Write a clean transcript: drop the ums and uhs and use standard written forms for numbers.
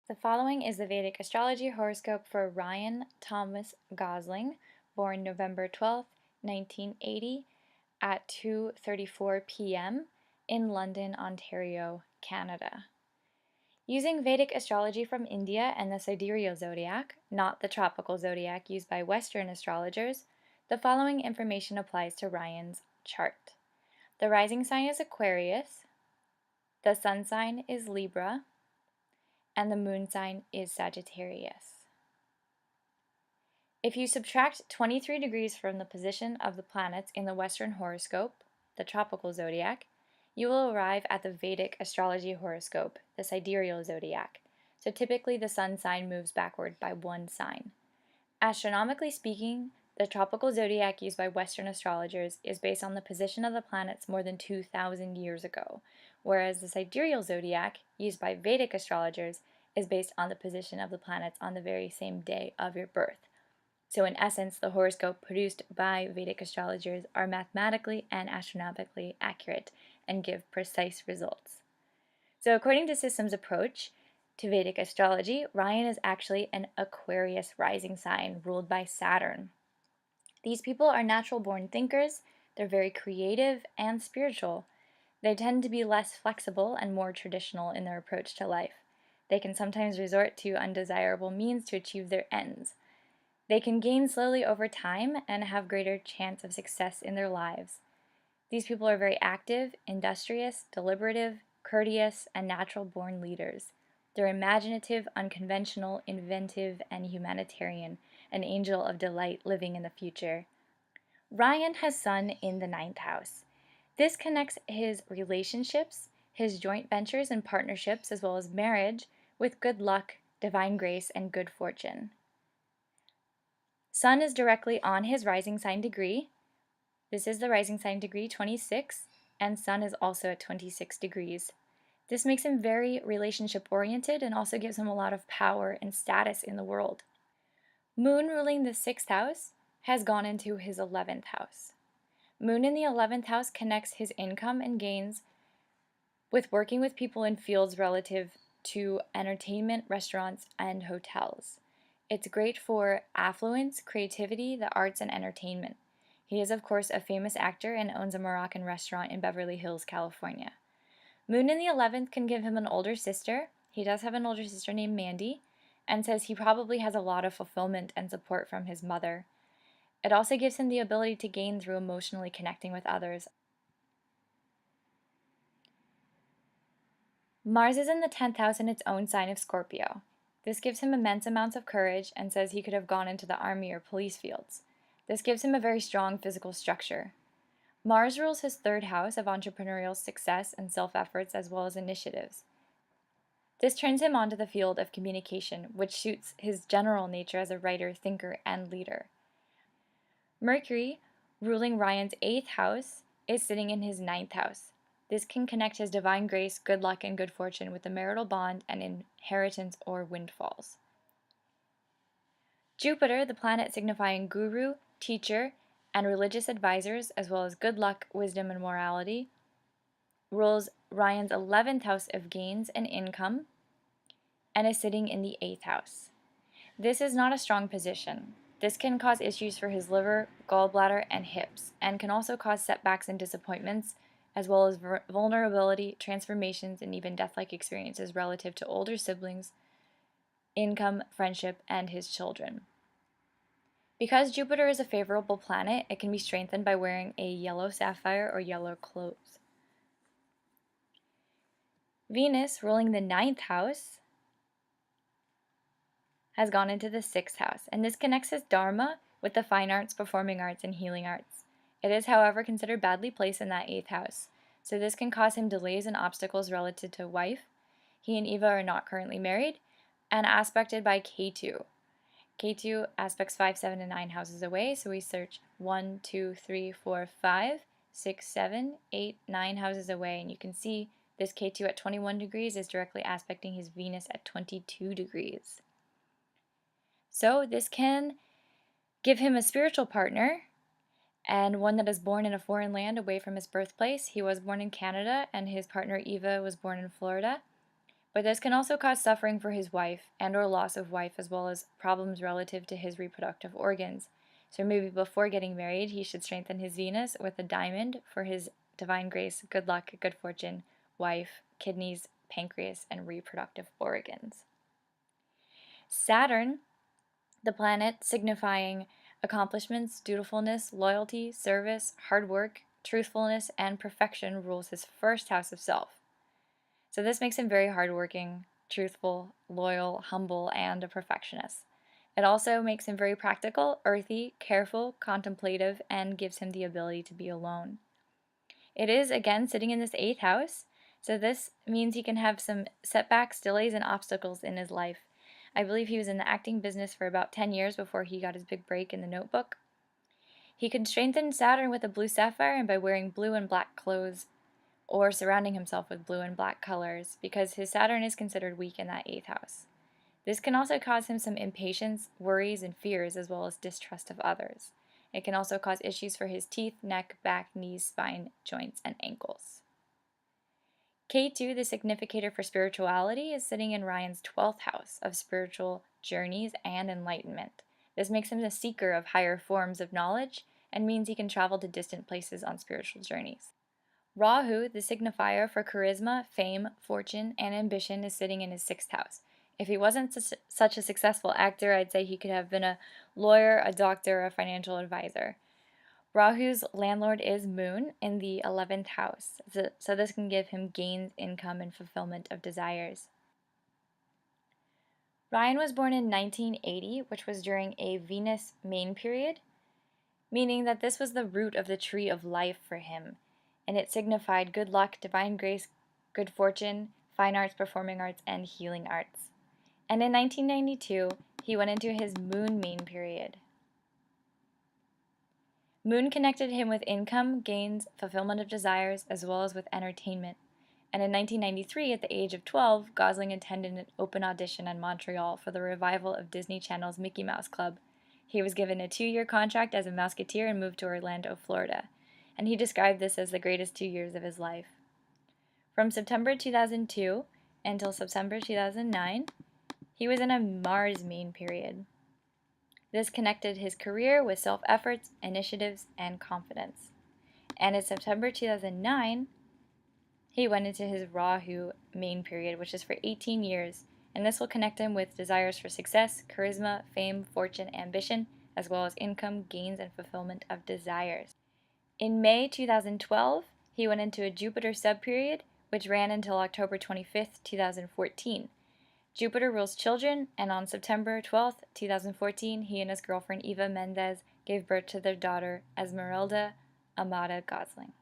The following is the Vedic astrology horoscope for Ryan Thomas Gosling, born November 12th, 1980, at 2:34 p.m. in London, Ontario, Canada. Using Vedic astrology from India and the sidereal zodiac, not the tropical zodiac used by Western astrologers, the following information applies to Ryan's chart. The rising sign is Aquarius, the sun sign is Libra, and the moon sign is Sagittarius. If you subtract 23 degrees from the position of the planets in the Western horoscope, the tropical zodiac, you will arrive at the Vedic astrology horoscope, the sidereal zodiac. So typically the sun sign moves backward by one sign. Astronomically speaking, the tropical zodiac used by Western astrologers is based on the position of the planets more than 2,000 years ago, whereas the sidereal zodiac used by Vedic astrologers is based on the position of the planets on the very same day of your birth. So in essence, the horoscope produced by Vedic astrologers are mathematically and astronomically accurate and give precise results. So according to System's approach to Vedic astrology, Ryan is actually an Aquarius rising sign ruled by Saturn. These people are natural-born thinkers. They're very creative and spiritual. They tend to be less flexible and more traditional in their approach to life. They can sometimes resort to undesirable means to achieve their ends. They can gain slowly over time and have greater chance of success in their lives. These people are very active, industrious, deliberative, courteous, and natural-born leaders. They're imaginative, unconventional, inventive, and humanitarian, an angel of delight living in the future. Ryan has Sun in the ninth house. This connects his relationships, his joint ventures and partnerships, as well as marriage, with good luck, divine grace, and good fortune. Sun is directly on his rising sign degree. This is the rising sign degree 26, and Sun is also at 26 degrees. This makes him very relationship oriented and also gives him a lot of power and status in the world. Moon ruling the 6th house has gone into his 11th house. Moon in the 11th house connects his income and gains with working with people in fields relative to entertainment, restaurants, and hotels. It's great for affluence, creativity, the arts, and entertainment. He is, of course, a famous actor and owns a Moroccan restaurant in Beverly Hills, California. Moon in the 11th can give him an older sister. He does have an older sister named Mandy, and says he probably has a lot of fulfillment and support from his mother. It also gives him the ability to gain through emotionally connecting with others. Mars is in the 10th house in its own sign of Scorpio. This gives him immense amounts of courage and says he could have gone into the army or police fields. This gives him a very strong physical structure. Mars rules his 3rd house of entrepreneurial success and self-efforts as well as initiatives. This turns him onto the field of communication, which suits his general nature as a writer, thinker, and leader. Mercury, ruling Ryan's 8th house, is sitting in his 9th house. This can connect his divine grace, good luck, and good fortune with a marital bond and inheritance or windfalls. Jupiter, the planet signifying guru, teacher, and religious advisors, as well as good luck, wisdom, and morality, rules Ryan's 11th house of gains and income and is sitting in the 8th house. This is not a strong position. This can cause issues for his liver, gallbladder, and hips, and can also cause setbacks and disappointments, as well as vulnerability, transformations, and even death-like experiences relative to older siblings, income, friendship, and his children. Because Jupiter is a favorable planet, it can be strengthened by wearing a yellow sapphire or yellow clothes. Venus, ruling the 9th house, has gone into the 6th house, and this connects his dharma with the fine arts, performing arts, and healing arts. It is, however, considered badly placed in that 8th house, so this can cause him delays and obstacles relative to wife. He and Eva are not currently married, and aspected by K2. K2 aspects 5, 7, and 9 houses away, so we search 1, 2, 3, 4, 5, 6, 7, 8, 9 houses away, and you can see this K2 at 21 degrees is directly aspecting his Venus at 22 degrees. So this can give him a spiritual partner, and one that is born in a foreign land away from his birthplace. He was born in Canada, and his partner Eva was born in Florida. But this can also cause suffering for his wife and or loss of wife, as well as problems relative to his reproductive organs. So maybe before getting married, he should strengthen his Venus with a diamond for his divine grace, good luck, good fortune, wife, kidneys, pancreas, and reproductive organs. Saturn, the planet signifying accomplishments, dutifulness, loyalty, service, hard work, truthfulness, and perfection, rules his first house of self. So this makes him very hardworking, truthful, loyal, humble, and a perfectionist. It also makes him very practical, earthy, careful, contemplative, and gives him the ability to be alone. It is, again, sitting in this 8th house, so this means he can have some setbacks, delays, and obstacles in his life. I believe he was in the acting business for about 10 years before he got his big break in The Notebook. He can strengthen Saturn with a blue sapphire and by wearing blue and black clothes or surrounding himself with blue and black colors, because his Saturn is considered weak in that 8th house. This can also cause him some impatience, worries, and fears, as well as distrust of others. It can also cause issues for his teeth, neck, back, knees, spine, joints, and ankles. K2, the significator for spirituality, is sitting in Ryan's 12th house of spiritual journeys and enlightenment. This makes him the seeker of higher forms of knowledge and means he can travel to distant places on spiritual journeys. Rahu, the signifier for charisma, fame, fortune, and ambition, is sitting in his 6th house. If he wasn't such a successful actor, I'd say he could have been a lawyer, a doctor, or a financial advisor. Rahu's landlord is Moon in the 11th house, so this can give him gains, income, and fulfillment of desires. Ryan was born in 1980, which was during a Venus main period, meaning that this was the root of the tree of life for him, and it signified good luck, divine grace, good fortune, fine arts, performing arts, and healing arts. And in 1992, he went into his moon main period. Moon connected him with income, gains, fulfillment of desires, as well as with entertainment. And in 1993, at the age of 12, Gosling attended an open audition in Montreal for the revival of Disney Channel's Mickey Mouse Club. He was given a 2-year contract as a Mouseketeer and moved to Orlando, Florida. And he described this as the greatest 2 years of his life. From September 2002 until September 2009, he was in a Mars main period. This connected his career with self-efforts, initiatives, and confidence. And in September 2009, he went into his Rahu main period, which is for 18 years, and this will connect him with desires for success, charisma, fame, fortune, ambition, as well as income, gains, and fulfillment of desires. In May 2012, he went into a Jupiter subperiod, which ran until October 25th, 2014. Jupiter rules children, and on September 12th, 2014, he and his girlfriend Eva Mendes gave birth to their daughter, Esmeralda Amada Gosling.